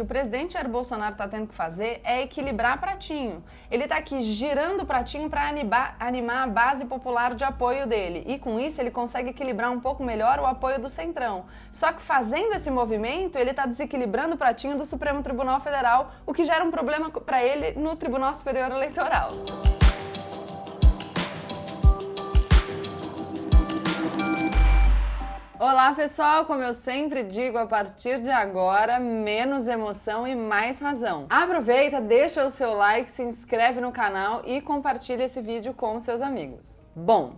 que o presidente Jair Bolsonaro está tendo que fazer é equilibrar pratinho. Ele está aqui girando o pratinho para animar a base popular de apoio dele. E com isso ele consegue equilibrar um pouco melhor o apoio do Centrão. Só que fazendo esse movimento, ele está desequilibrando o pratinho do Supremo Tribunal Federal, o que gera um problema para ele no Tribunal Superior Eleitoral. Olá pessoal, como eu sempre digo, a partir de agora, menos emoção e mais razão. Aproveita, deixa o seu like, se inscreve no canal e compartilha esse vídeo com seus amigos. Bom,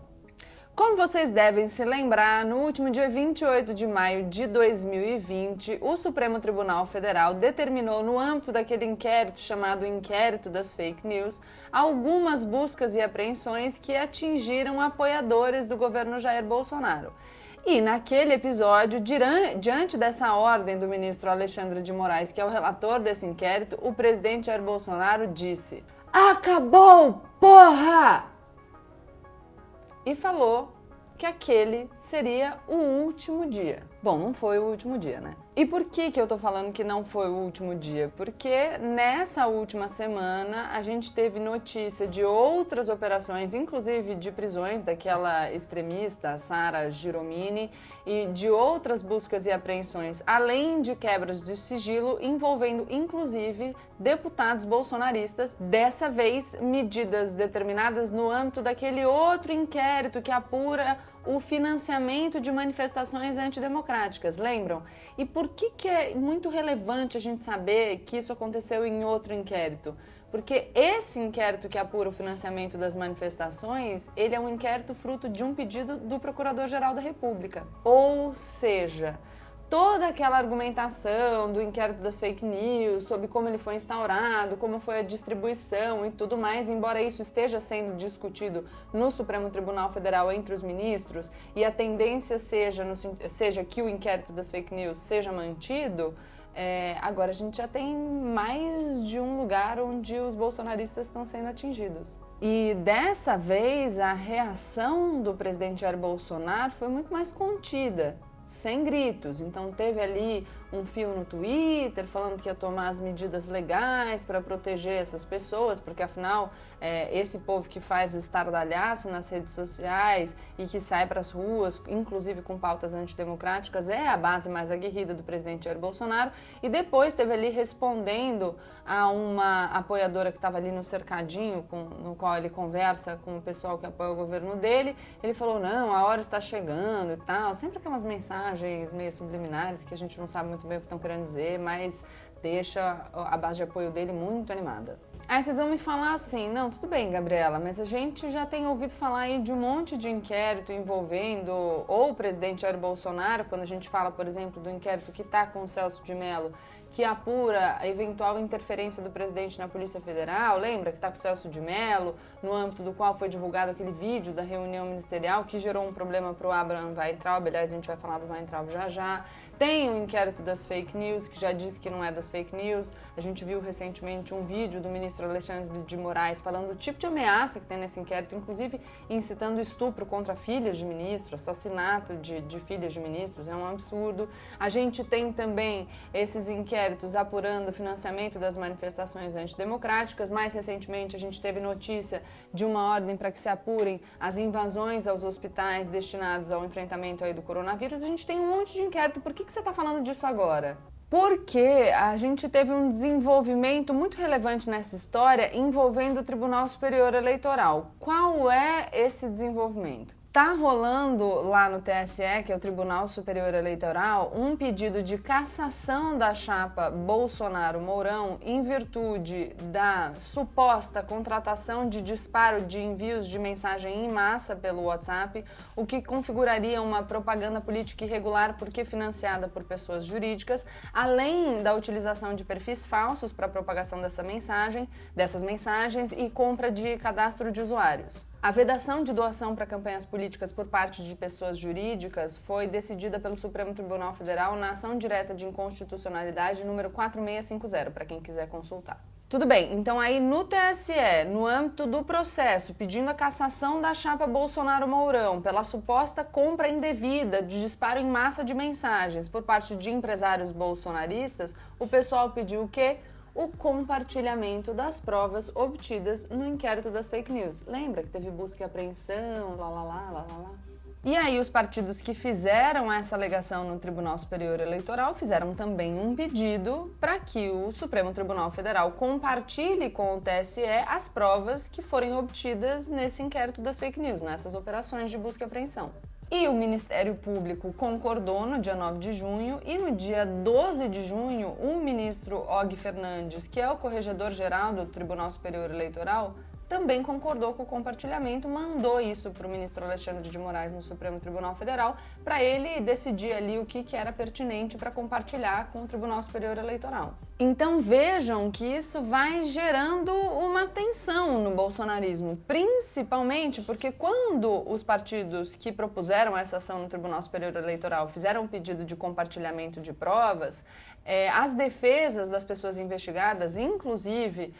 como vocês devem se lembrar, no último dia 28 de maio de 2020, o Supremo Tribunal Federal determinou, no âmbito daquele inquérito chamado Inquérito das Fake News, algumas buscas e apreensões que atingiram apoiadores do governo Jair Bolsonaro. E naquele episódio, diante dessa ordem do ministro Alexandre de Moraes, que é o relator desse inquérito, o presidente Jair Bolsonaro disse: "Acabou, porra!" E falou que aquele seria o último dia. Bom, não foi o último dia, né? E por que eu tô falando que não foi o último dia? Porque nessa última semana a gente teve notícia de outras operações, inclusive de prisões daquela extremista, Sara Giromini, e de outras buscas e apreensões, além de quebras de sigilo envolvendo inclusive deputados bolsonaristas, dessa vez medidas determinadas no âmbito daquele outro inquérito que apura o financiamento de manifestações antidemocráticas, lembram? E por que é muito relevante a gente saber que isso aconteceu em outro inquérito? Porque esse inquérito que apura o financiamento das manifestações, ele é um inquérito fruto de um pedido do Procurador-Geral da República. Ou seja, toda aquela argumentação do inquérito das fake news, sobre como ele foi instaurado, como foi a distribuição e tudo mais, embora isso esteja sendo discutido no Supremo Tribunal Federal entre os ministros e a tendência seja que o inquérito das fake news seja mantido, agora a gente já tem mais de um lugar onde os bolsonaristas estão sendo atingidos. E dessa vez a reação do presidente Jair Bolsonaro foi muito mais contida, sem gritos. Então teve ali um fio no Twitter falando que ia tomar as medidas legais para proteger essas pessoas, porque afinal esse povo que faz o estardalhaço nas redes sociais e que sai para as ruas, inclusive com pautas antidemocráticas, é a base mais aguerrida do presidente Jair Bolsonaro. E depois teve ali respondendo a uma apoiadora que estava ali no cercadinho, no qual ele conversa com o pessoal que apoia o governo dele, ele falou: não, a hora está chegando e tal, sempre aquelas mensagens meio subliminares que a gente não sabe muito bem o que estão querendo dizer, mas deixa a base de apoio dele muito animada. Aí vocês vão me falar assim: não, tudo bem, Gabriela, mas a gente já tem ouvido falar aí de um monte de inquérito envolvendo ou o presidente Jair Bolsonaro, quando a gente fala, por exemplo, do inquérito que está com o Celso de Mello, que apura a eventual interferência do presidente na Polícia Federal, lembra que está com o Celso de Mello, no âmbito do qual foi divulgado aquele vídeo da reunião ministerial que gerou um problema para o Abraham Weintraub, aliás, a gente vai falar do Weintraub já já. Tem o inquérito das fake news, que já disse que não é das fake news. A gente viu recentemente um vídeo do ministro Alexandre de Moraes falando do tipo de ameaça que tem nesse inquérito, inclusive incitando estupro contra filhas de ministros, assassinato de filhas de ministros, é um absurdo. A gente tem também esses inquéritos apurando o financiamento das manifestações antidemocráticas. Mais recentemente a gente teve notícia de uma ordem para que se apurem as invasões aos hospitais destinados ao enfrentamento aí do coronavírus. A gente tem um monte de inquérito. Por que você está falando disso agora? Porque a gente teve um desenvolvimento muito relevante nessa história envolvendo o Tribunal Superior Eleitoral. Qual é esse desenvolvimento? Tá rolando lá no TSE, que é o Tribunal Superior Eleitoral, um pedido de cassação da chapa Bolsonaro-Mourão em virtude da suposta contratação de disparo de envios de mensagem em massa pelo WhatsApp, o que configuraria uma propaganda política irregular porque financiada por pessoas jurídicas, além da utilização de perfis falsos para a propagação dessas mensagens e compra de cadastro de usuários. A vedação de doação para campanhas políticas por parte de pessoas jurídicas foi decidida pelo Supremo Tribunal Federal na ação direta de inconstitucionalidade número 4650, para quem quiser consultar. Tudo bem, então aí no TSE, no âmbito do processo, pedindo a cassação da chapa Bolsonaro-Mourão pela suposta compra indevida de disparo em massa de mensagens por parte de empresários bolsonaristas, o pessoal pediu o quê? O compartilhamento das provas obtidas no inquérito das fake news. Lembra que teve busca e apreensão, lá. E aí os partidos que fizeram essa alegação no Tribunal Superior Eleitoral fizeram também um pedido para que o Supremo Tribunal Federal compartilhe com o TSE as provas que forem obtidas nesse inquérito das fake news, nessas operações de busca e apreensão. E o Ministério Público concordou no dia 9 de junho e no dia 12 de junho o ministro Og Fernandes, que é o corregedor-geral do Tribunal Superior Eleitoral, também concordou com o compartilhamento, mandou isso para o ministro Alexandre de Moraes no Supremo Tribunal Federal para ele decidir ali o que era pertinente para compartilhar com o Tribunal Superior Eleitoral. Então vejam que isso vai gerando uma tensão no bolsonarismo, principalmente porque quando os partidos que propuseram essa ação no Tribunal Superior Eleitoral fizeram um pedido de compartilhamento de provas, as defesas das pessoas investigadas, inclusive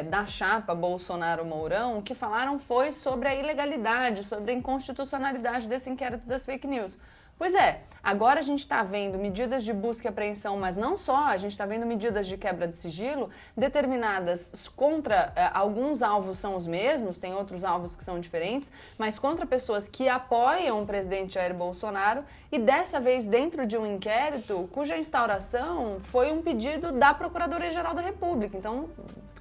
da chapa Bolsonaro-Mourão, o que falaram foi sobre a ilegalidade, sobre a inconstitucionalidade desse inquérito das fake news. Pois é, agora a gente está vendo medidas de busca e apreensão, mas não só, a gente está vendo medidas de quebra de sigilo determinadas contra alguns alvos são os mesmos, tem outros alvos que são diferentes, mas contra pessoas que apoiam o presidente Jair Bolsonaro e dessa vez dentro de um inquérito cuja instauração foi um pedido da Procuradoria-Geral da República. Então,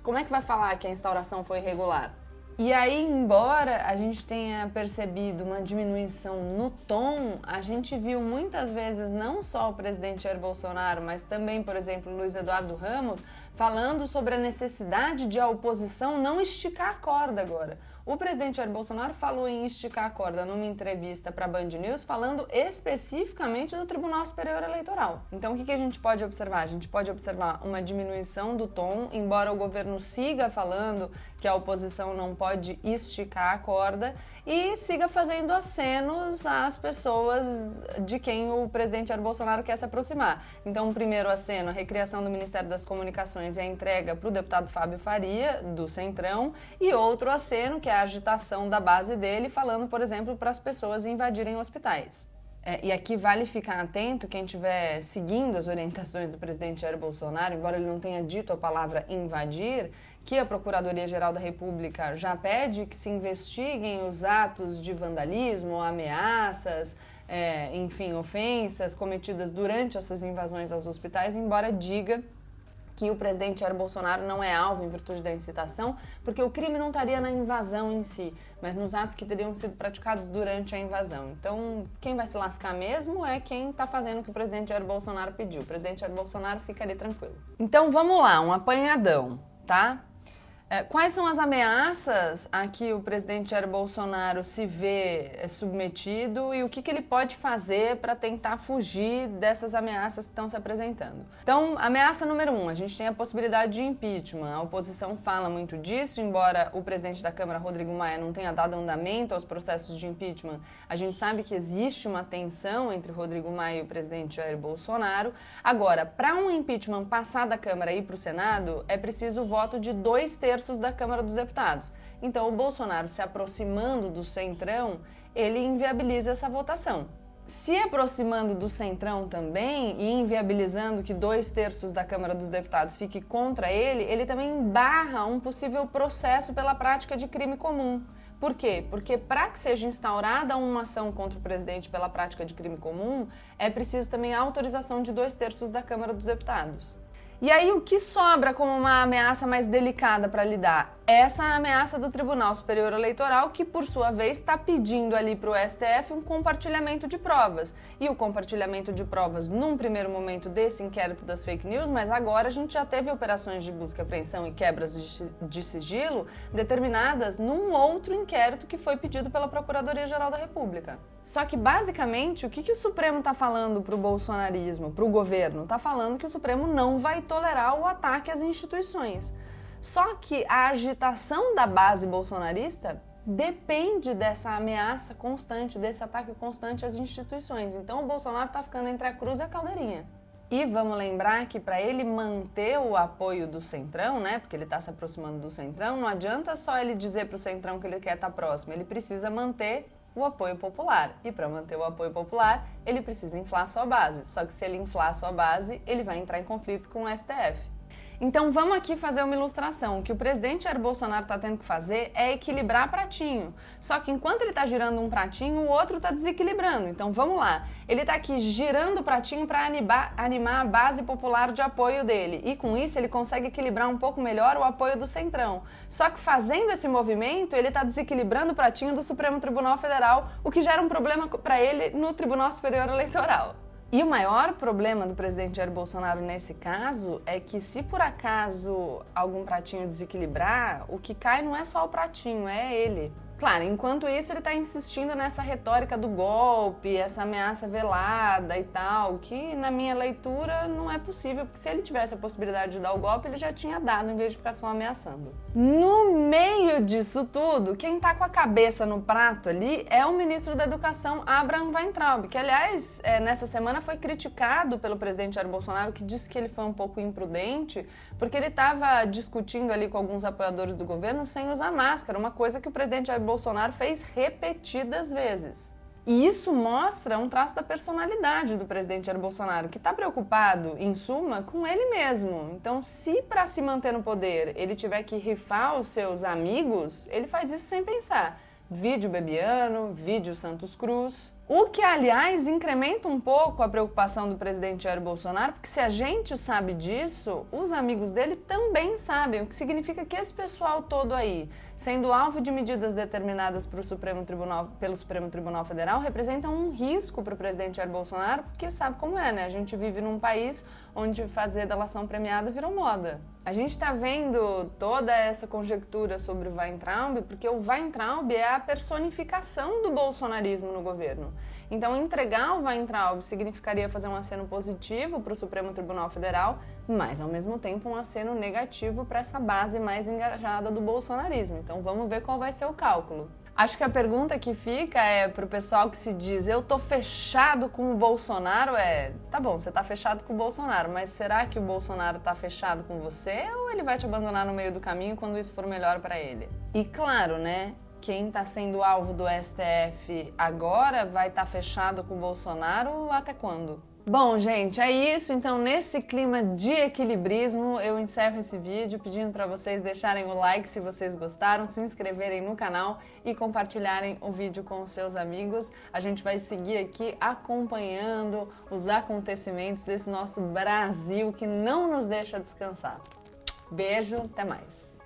como é que vai falar que a instauração foi irregular? E aí, embora a gente tenha percebido uma diminuição no tom, a gente viu muitas vezes não só o presidente Jair Bolsonaro, mas também, por exemplo, Luiz Eduardo Ramos, falando sobre a necessidade de a oposição não esticar a corda agora. O presidente Jair Bolsonaro falou em esticar a corda numa entrevista para a Band News, falando especificamente do Tribunal Superior Eleitoral. Então, o que a gente pode observar? A gente pode observar uma diminuição do tom, embora o governo siga falando que a oposição não pode esticar a corda e siga fazendo acenos às pessoas de quem o presidente Jair Bolsonaro quer se aproximar. Então, o primeiro aceno, a recriação do Ministério das Comunicações e a entrega para o deputado Fábio Faria, do Centrão, e outro aceno, que é a agitação da base dele, falando, por exemplo, para as pessoas invadirem hospitais. E aqui vale ficar atento, quem estiver seguindo as orientações do presidente Jair Bolsonaro, embora ele não tenha dito a palavra invadir, que a Procuradoria-Geral da República já pede que se investiguem os atos de vandalismo, ameaças, enfim, ofensas cometidas durante essas invasões aos hospitais, embora diga que o presidente Jair Bolsonaro não é alvo em virtude da incitação, porque o crime não estaria na invasão em si, mas nos atos que teriam sido praticados durante a invasão. Então, quem vai se lascar mesmo é quem está fazendo o que o presidente Jair Bolsonaro pediu. O presidente Jair Bolsonaro fica ali tranquilo. Então, vamos lá, um apanhadão, tá? Quais são as ameaças a que o presidente Jair Bolsonaro se vê submetido e o que ele pode fazer para tentar fugir dessas ameaças que estão se apresentando? Então, ameaça número 1, a gente tem a possibilidade de impeachment. A oposição fala muito disso, embora o presidente da Câmara, Rodrigo Maia, não tenha dado andamento aos processos de impeachment. A gente sabe que existe uma tensão entre Rodrigo Maia e o presidente Jair Bolsonaro. Agora, para um impeachment passar da Câmara e ir para o Senado, é preciso o voto de 2/3 da Câmara dos Deputados. Então, o Bolsonaro se aproximando do Centrão, ele inviabiliza essa votação. Se aproximando do Centrão também e inviabilizando que 2/3 da Câmara dos Deputados fique contra ele também barra um possível processo pela prática de crime comum. Por quê? Porque para que seja instaurada uma ação contra o presidente pela prática de crime comum, é preciso também a autorização de 2/3 da Câmara dos Deputados. E aí o que sobra como uma ameaça mais delicada para lidar? Essa ameaça do Tribunal Superior Eleitoral, que por sua vez está pedindo ali para o STF um compartilhamento de provas. E o compartilhamento de provas num primeiro momento desse inquérito das fake news, mas agora a gente já teve operações de busca, apreensão e quebras de sigilo determinadas num outro inquérito que foi pedido pela Procuradoria-Geral da República. Só que basicamente o que o Supremo está falando para o bolsonarismo, para o governo? Está falando que o Supremo não vai tolerar o ataque às instituições. Só que a agitação da base bolsonarista depende dessa ameaça constante, desse ataque constante às instituições. Então o Bolsonaro está ficando entre a cruz e a caldeirinha. E vamos lembrar que para ele manter o apoio do Centrão, né, porque ele está se aproximando do Centrão, não adianta só ele dizer para o Centrão que ele quer estar próximo, ele precisa manter o apoio popular. E para manter o apoio popular, ele precisa inflar sua base. Só que se ele inflar sua base, ele vai entrar em conflito com o STF. Então vamos aqui fazer uma ilustração. O que o presidente Jair Bolsonaro está tendo que fazer é equilibrar pratinho. Só que enquanto ele está girando um pratinho, o outro está desequilibrando. Então vamos lá. Ele está aqui girando o pratinho para animar a base popular de apoio dele. E com isso ele consegue equilibrar um pouco melhor o apoio do Centrão. Só que fazendo esse movimento, ele está desequilibrando o pratinho do Supremo Tribunal Federal, o que gera um problema para ele no Tribunal Superior Eleitoral. E o maior problema do presidente Jair Bolsonaro nesse caso é que se por acaso algum pratinho desequilibrar, o que cai não é só o pratinho, é ele. Claro, enquanto isso ele está insistindo nessa retórica do golpe, essa ameaça velada e tal, que na minha leitura não é possível, porque se ele tivesse a possibilidade de dar o golpe, ele já tinha dado, em vez de ficar só ameaçando. No meio disso tudo, quem está com a cabeça no prato ali é o ministro da Educação, Abraham Weintraub, que aliás, nessa semana foi criticado pelo presidente Jair Bolsonaro, que disse que ele foi um pouco imprudente, porque ele estava discutindo ali com alguns apoiadores do governo sem usar máscara, uma coisa que o presidente Jair Bolsonaro fez repetidas vezes. E isso mostra um traço da personalidade do presidente Jair Bolsonaro, que está preocupado, em suma, com ele mesmo. Então, se para se manter no poder ele tiver que rifar os seus amigos, ele faz isso sem pensar. Vídeo Bebiano, vídeo Santos Cruz. O que, aliás, incrementa um pouco a preocupação do presidente Jair Bolsonaro, porque se a gente sabe disso, os amigos dele também sabem, o que significa que esse pessoal todo aí, sendo alvo de medidas determinadas pelo Supremo Tribunal Federal, representam um risco para o presidente Jair Bolsonaro, porque sabe como é, né? A gente vive num país onde fazer delação premiada virou moda. A gente está vendo toda essa conjectura sobre o Weintraub, porque o Weintraub é a personificação do bolsonarismo no governo. Então, entregar o Weintraub significaria fazer um aceno positivo para o Supremo Tribunal Federal, mas, ao mesmo tempo, um aceno negativo para essa base mais engajada do bolsonarismo. Então, vamos ver qual vai ser o cálculo. Acho que a pergunta que fica é para o pessoal que se diz eu tô fechado com o Bolsonaro, tá bom, você tá fechado com o Bolsonaro, mas será que o Bolsonaro tá fechado com você ou ele vai te abandonar no meio do caminho quando isso for melhor para ele? E claro, né? Quem está sendo alvo do STF agora vai estar fechado com o Bolsonaro até quando? Bom, gente, é isso. Então, nesse clima de equilibrismo, eu encerro esse vídeo pedindo para vocês deixarem o like se vocês gostaram, se inscreverem no canal e compartilharem o vídeo com os seus amigos. A gente vai seguir aqui acompanhando os acontecimentos desse nosso Brasil que não nos deixa descansar. Beijo, até mais!